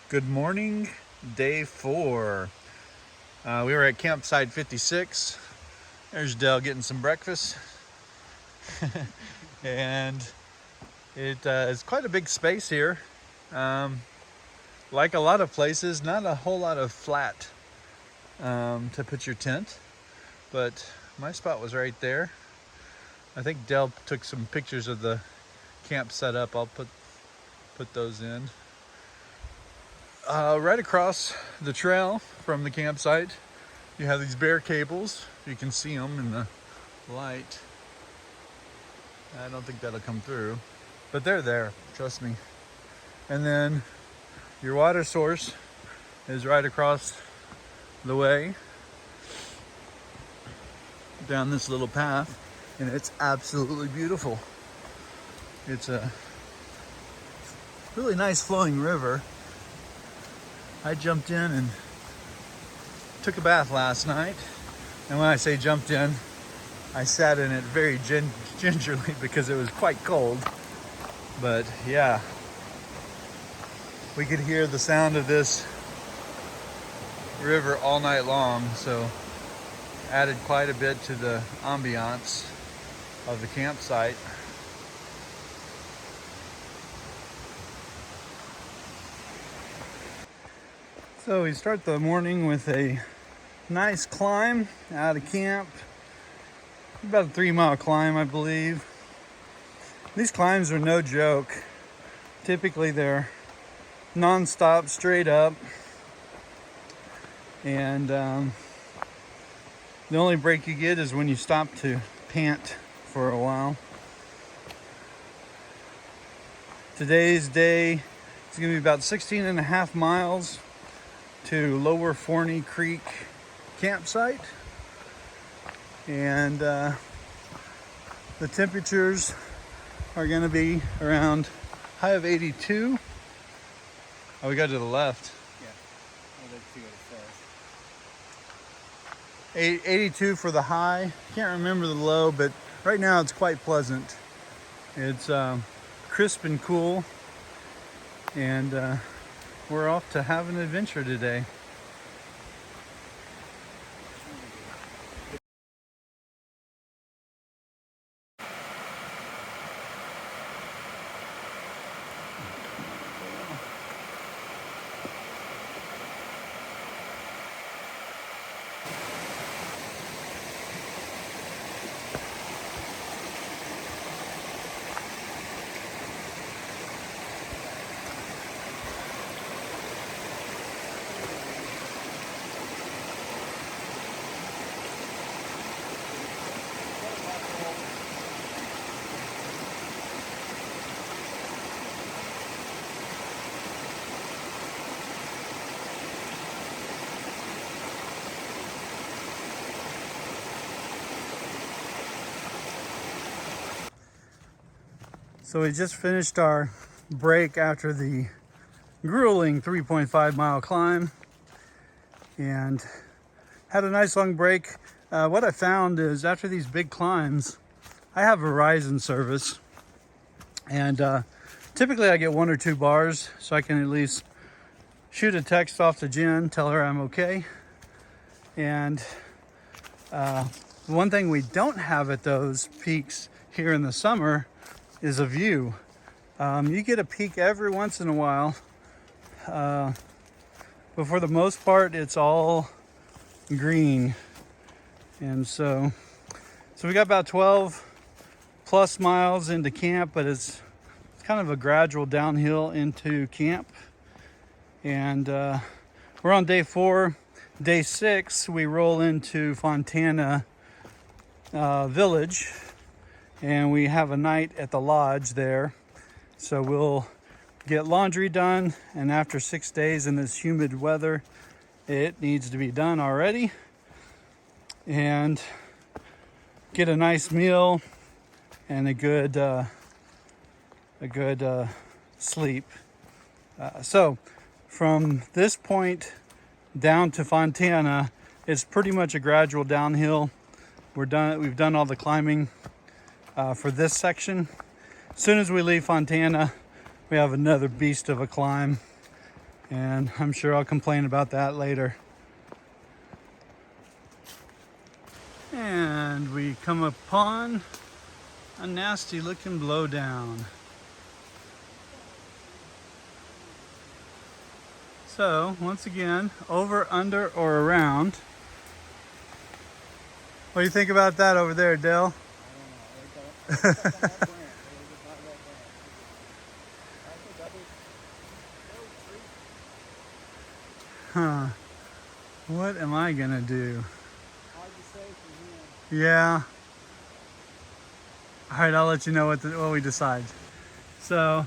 Good morning, day 4. We were at campsite 56. There's Dell getting some breakfast. And it is quite a big space here. Like a lot of places, not a whole lot of flat to put your tent, but my spot was right there. I think Dell took some pictures of the camp setup. I'll put those in. Right across the trail from the campsite, you have these bare cables. You can see them in the light. I don't think that'll come through, but they're there, trust me. And then your water source is right across the way down this little path, and it's absolutely beautiful. It's a really nice flowing river. I jumped in and took a bath last night. And when I say jumped in, I sat in it very gingerly because it was quite cold. But yeah, we could hear the sound of this river all night long. So added quite a bit to the ambiance of the campsite. So we start the morning with a nice climb out of camp. About a 3-mile climb, I believe. These climbs are no joke. Typically they're non-stop, straight up. And the only break you get is when you stop to pant for a while. Today's day is going to be about 16.5 miles to Lower Forney Creek campsite, and the temperatures are going to be around high of 82. Oh, we got to the left. Yeah, I'd like to go fast. 82 for the high. Can't remember the low, but right now it's quite pleasant. It's crisp and cool, and we're off to have an adventure today. So we just finished our break after the grueling 3.5 mile climb and had a nice long break. What I found is after these big climbs, I have Verizon service, and typically I get 1 or 2 bars, so I can at least shoot a text off to Jen, tell her I'm okay. And one thing we don't have at those peaks here in the summer is a view. You get a peak every once in a while, but for the most part it's all green. And so we got about 12 plus miles into camp, but it's kind of a gradual downhill into camp. And we're on day 4. Day 6 we roll into Fontana Village, and we have a night at the lodge there. So we'll get laundry done, and after 6 days in this humid weather, it needs to be done already, and get a nice meal and a good sleep. So from this point down to Fontana, it's pretty much a gradual downhill. We've done all the climbing for this section. As soon as we leave Fontana, we have another beast of a climb. And I'm sure I'll complain about that later. And we come upon a nasty looking blowdown. So once again, over, under, or around. What do you think about that over there, Dale? Huh. What am I gonna do? Hard to say from here. Yeah. All right, I'll let you know what we decide. So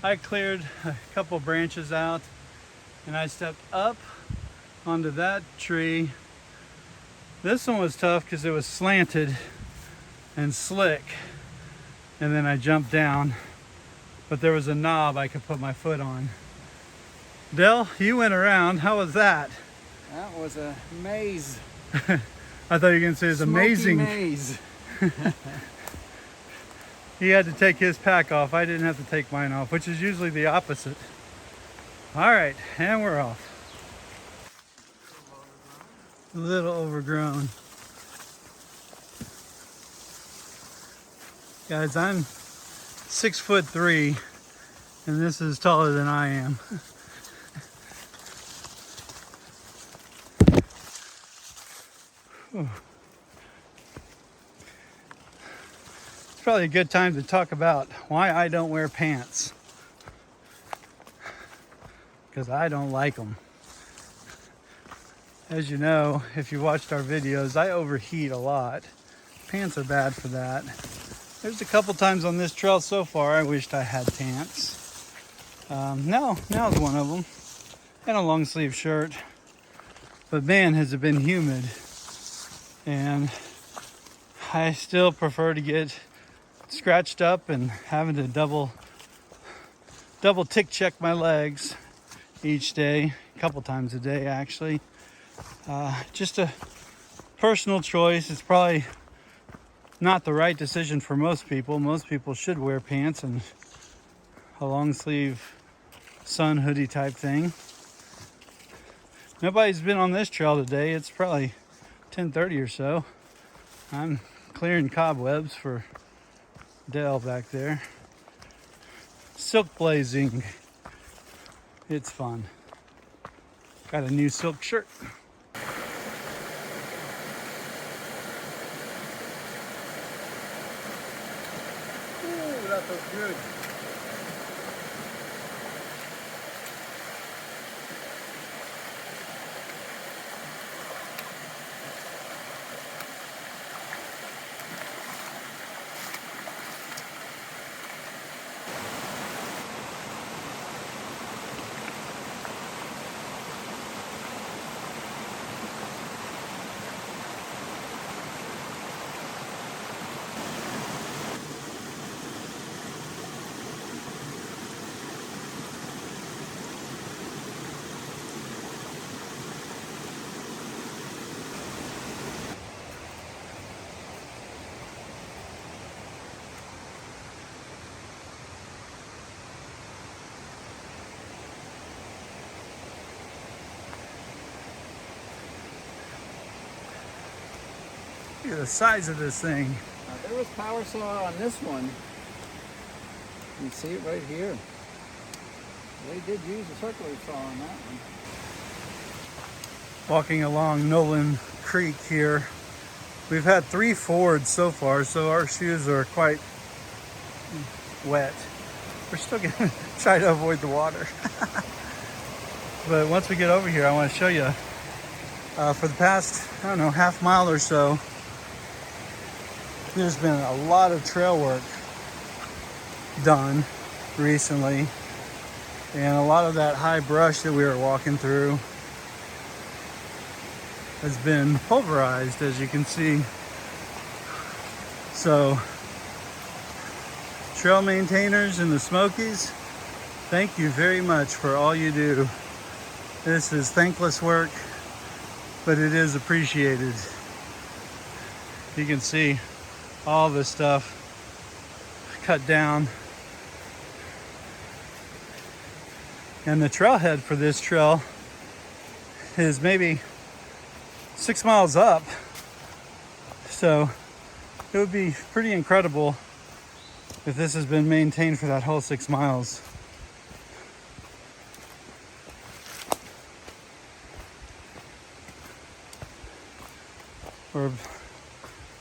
I cleared a couple branches out and I stepped up onto that tree. This one was tough because it was slanted and slick. And then I jumped down, but there was a knob I could put my foot on. Dell, you went around. How was that? That was a maze. I thought you were going to say it was amazing. Maze. He had to take his pack off. I didn't have to take mine off, which is usually the opposite. All right, and we're off. A little overgrown. Guys, I'm 6'3", and this is taller than I am. It's probably a good time to talk about why I don't wear pants. Because I don't like them. As you know, if you watched our videos, I overheat a lot. Pants are bad for that. There's a couple times on this trail so far I wished I had pants. Now's one of them. And a long sleeve shirt. But man, has it been humid. And I still prefer to get scratched up and having to double tick check my legs each day, a couple times a day actually. Just a personal choice. It's probably not the right decision for most people. Most people should wear pants and a long sleeve sun hoodie type thing. Nobody's been on this trail today. It's probably 10:30 or so. I'm clearing cobwebs for Dale back there. Silk blazing. It's fun. Got a new silk shirt. Ooh, that feels good. Look at the size of this thing. There was power saw on this one. You can see it right here. They did use a circular saw on that one. Walking along Nolan Creek here. We've had 3 fords so far, so our shoes are quite wet. We're still gonna try to avoid the water. But once we get over here, I want to show you for the past, I don't know, half mile or so, there's been a lot of trail work done recently, and a lot of that high brush that we were walking through has been pulverized, as you can see. So trail maintainers in the Smokies, thank you very much for all you do. This is thankless work, but it is appreciated. You can see all this stuff cut down. And the trailhead for this trail is maybe 6 miles up. So it would be pretty incredible if this has been maintained for that whole 6 miles. We're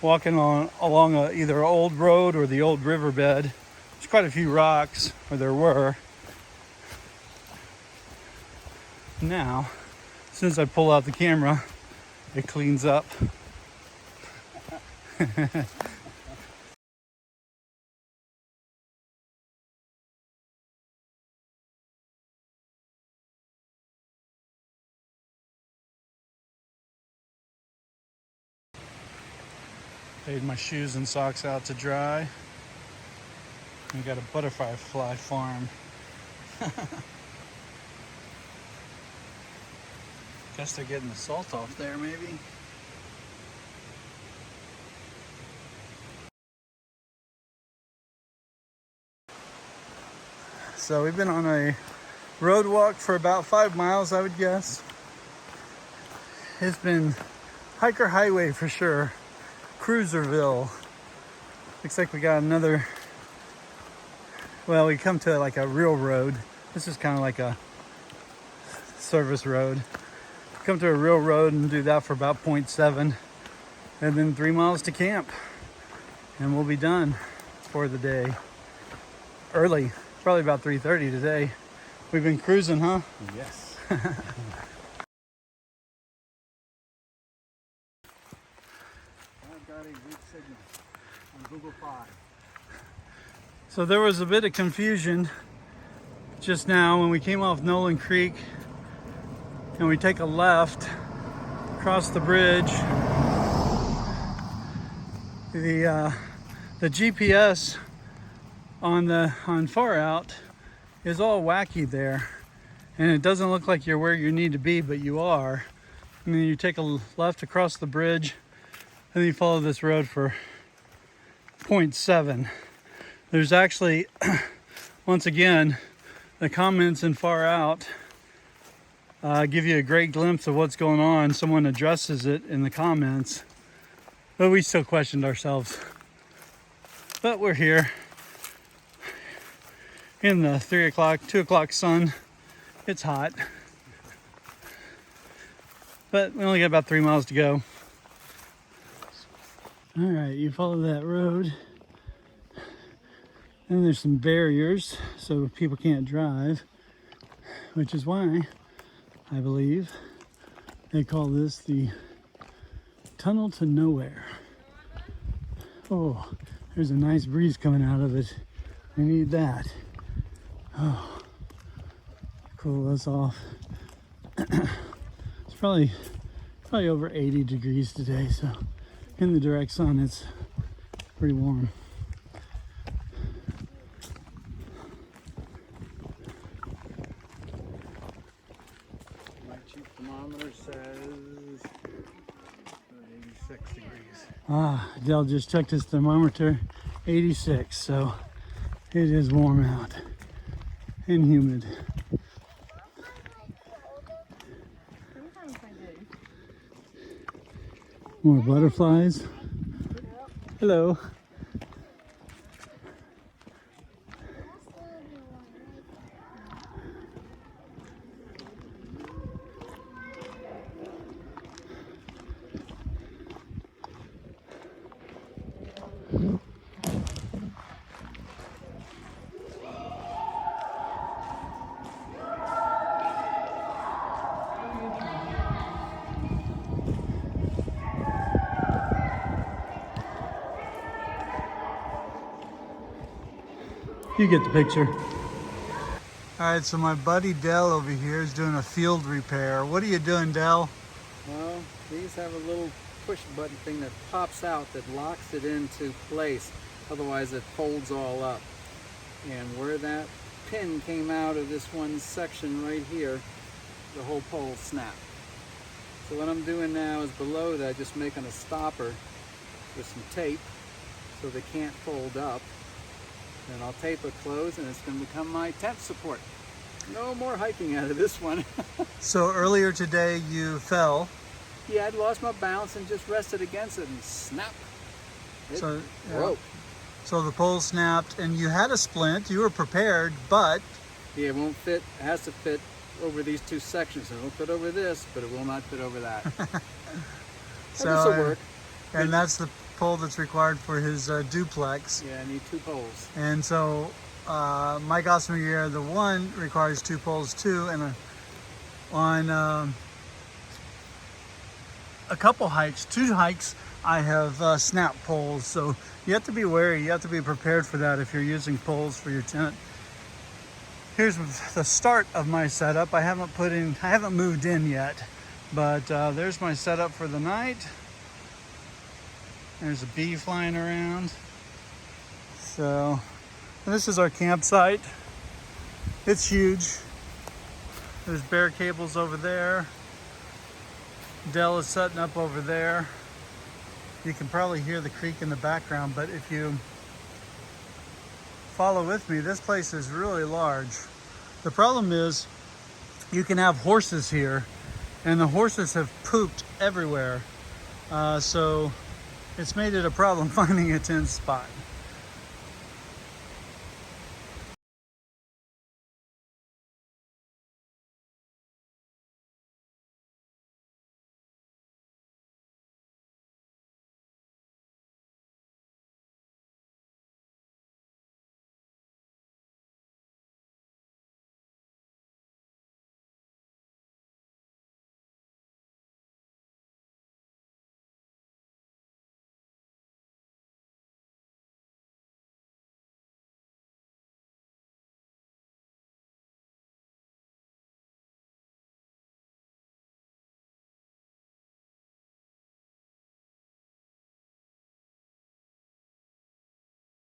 walking along either an old road or the old riverbed. There's quite a few rocks, or there were. Now, as soon as I pull out the camera, it cleans up. Laid my shoes and socks out to dry. We got a butterfly farm. Guess they're getting the salt off there, maybe. So we've been on a road walk for about 5 miles, I would guess. It's been hiker highway for sure. Cruiserville. Looks like we got another, well, we come to like a real road. This is kind of like a service road. Come to a real road and do that for about 0.7, and then 3 miles to camp, and we'll be done for the day. Early, probably about 3:30 today. We've been cruising, huh? Yes. I've got a weak signal on Google 5. So there was a bit of confusion just now when we came off Nolan Creek and we take a left across the bridge. The GPS on Far Out is all wacky there, and it doesn't look like you're where you need to be, but you are. And then you take a left across the bridge, and then you follow this road for 0.7. There's actually, once again, the comments in Far Out give you a great glimpse of what's going on. Someone addresses it in the comments, but we still questioned ourselves. But we're here in the 3 o'clock, 2 o'clock sun. It's hot, but we only got about 3 miles to go. All right, you follow that road, and there's some barriers so people can't drive, which is why I believe they call this the Tunnel to Nowhere. Oh, there's a nice breeze coming out of it. We need that. Oh, cool us off. It's probably over 80 degrees today, so in the direct sun it's pretty warm. My cheap thermometer says 86 degrees. Ah, Dell just checked his thermometer, 86, so it is warm out and humid. More butterflies. Hello. You get the picture. All right, so my buddy Dell over here is doing a field repair. What are you doing, Dell? Well, these have a little push button thing that pops out that locks it into place. Otherwise it folds all up. And where that pin came out of this one section right here, the whole pole snapped. So what I'm doing now is below that, just making a stopper with some tape so they can't fold up. Then I'll tape it closed and it's going to become my tent support. no more hiking out of this one. So earlier today you fell. Yeah, I'd lost my balance and just rested against it and snap. It So, yeah. broke. So the pole snapped and you had a splint. You were prepared, but Yeah, it won't fit. It has to fit over these two sections. It won't fit over this, but it will not fit over that. so this will work. And that's the pole that's required for his duplex. Yeah, I need 2 poles. And so my Gossamer Gear, the one requires 2 poles too, and on a couple hikes, 2 hikes, I have snap poles. So you have to be wary, you have to be prepared for that if you're using poles for your tent. Here's the start of my setup. I haven't moved in yet, but there's my setup for the night. There's a bee flying around. So, and this is our campsite. It's huge. There's bear cables over there. Dell is setting up over there. You can probably hear the creek in the background, but if you follow with me, this place is really large. The problem is you can have horses here, and the horses have pooped everywhere. So it's made it a problem finding a tent spot.